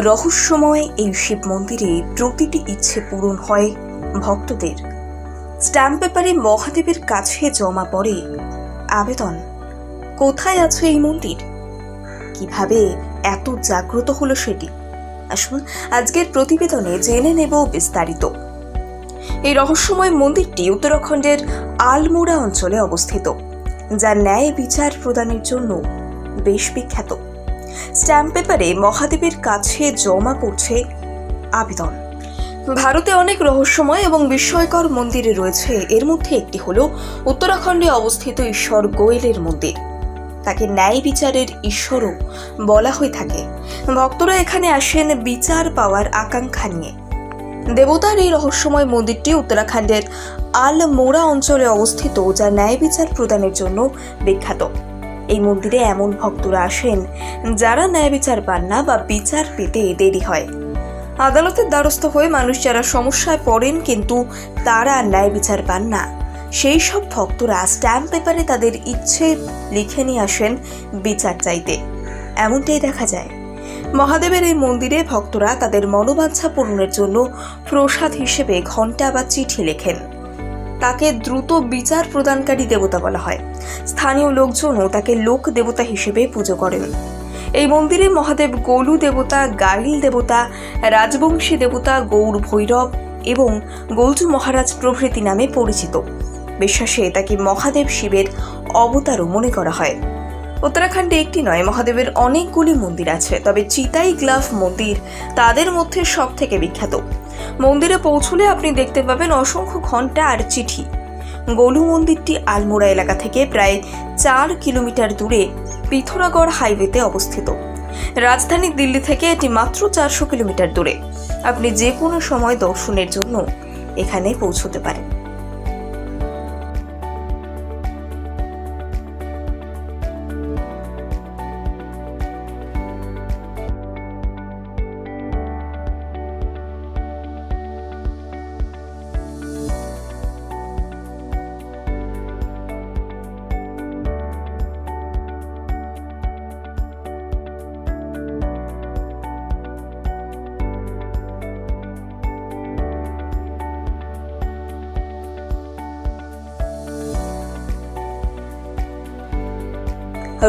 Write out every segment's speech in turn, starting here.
রহস্যময় এই শিব মন্দিরে প্রতিটি ইচ্ছে পূরণ হয় ভক্তদের। স্ট্যাম্প পেপারে মহাদেবের কাছে জমা পড়ে আবেদন। কোথায় আছে এই মন্দির? কিভাবে এত জাগ্রত হলো সেটি আসুন আজকের প্রতিবেদনে জেনে নেব বিস্তারিত। এই রহস্যময় মন্দিরটি উত্তরাখণ্ডের আলমোড়া অঞ্চলে অবস্থিত, যা ন্যায় বিচার প্রদানের জন্য বেশ বিখ্যাত। স্ট্যাম্প পেপারে মহাদেবের কাছে জমা পড়ছে আবেদন। ভারতে অনেক রহস্যময় এবং বিস্ময়কর মন্দির রয়েছে। এর মধ্যে একটি হলো উত্তরাখণ্ডে অবস্থিত ঈশ্বর গোয়েলের মন্দির। তাকে ন্যায় বিচারের ঈশ্বরও বলা হয়ে থাকে। ভক্তরা এখানে আসেন বিচার পাওয়ার আকাঙ্ক্ষা নিয়ে। দেবতার এই রহস্যময় মন্দিরটি উত্তরাখণ্ডের আলমোড়া অঞ্চলে অবস্থিত, যা ন্যায় বিচার প্রদানের জন্য বিখ্যাত। এই মন্দিরে এমন ভক্তরা আসেন যারা ন্যায় বিচার পান না বা বিচার পেতে দেরি হয়। আদালতের দ্বারস্থ হয়ে মানুষ যারা সমস্যায় পড়েন কিন্তু তারা ন্যায় বিচার পান না, সেই সব ভক্তরা স্ট্যাম্প পেপারে তাদের ইচ্ছে লিখে নিয়ে আসেন বিচার চাইতে। এমনটাই দেখা যায়। মহাদেবের এই মন্দিরে ভক্তরা তাদের মনোবাঞ্ছা পূরণের জন্য প্রসাদ হিসেবে ঘণ্টা বা চিঠি লেখেন। তাকে দ্রুত বিচার প্রদানকারী দেবতা বলা হয়। স্থানীয় লোকজনও তাকে লোক দেবতা হিসেবে পুজো করেন। এই মন্দিরে মহাদেব গোলু দেবতা, গাইল দেবতা, রাজবংশী দেবতা, গৌর ভৈরব এবং গৌজু মহারাজ প্রভৃতি নামে পরিচিত। বিশ্বাসে তাকে মহাদেব শিবের অবতারও মনে করা হয়। উত্তরাখণ্ডে একটি নয়, মহাদেবের অনেকগুলি মন্দির আছে, তবে চিতাই গ্লাভ মন্দির তাদের মধ্যে সব থেকে বিখ্যাত। মন্দিরে পৌঁছলে আপনি দেখতে পাবেন অসংখ্য ঘণ্টা আর চিঠি। গোলু মন্দিরটি আলমোড়া এলাকা থেকে প্রায় 4 কিলোমিটার দূরে পিথোরাগড় হাইওয়েতে অবস্থিত। রাজধানী দিল্লি থেকে এটি মাত্র 400 কিলোমিটার দূরে। আপনি যে কোনো সময় দর্শনের জন্য এখানে পৌঁছতে পারেন।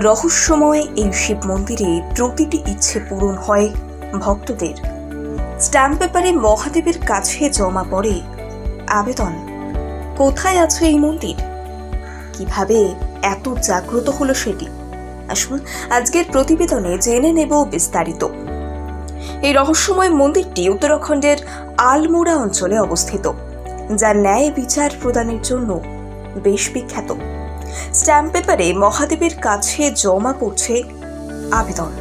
রহস্যময় এই শিব মন্দিরে প্রতিটি ইচ্ছে পূরণ হয় ভক্তদের। স্ট্যাম্প পেপারে মহাদেবের কাছে জমা পড়ে আবেদন। কোথায় আছে এই মন্দির? কিভাবে এত জাগ্রত হলো সেটি আসুন আজকের প্রতিবেদনে জেনে নেব বিস্তারিত। এই রহস্যময় মন্দিরটি উত্তরাখণ্ডের আলমোড়া অঞ্চলে অবস্থিত, যা ন্যায় বিচার প্রদানের জন্য বেশ বিখ্যাত। স্ট্যাম্প পেপারে মহাদেবের কাছে জমা পড়ছে আবেদন।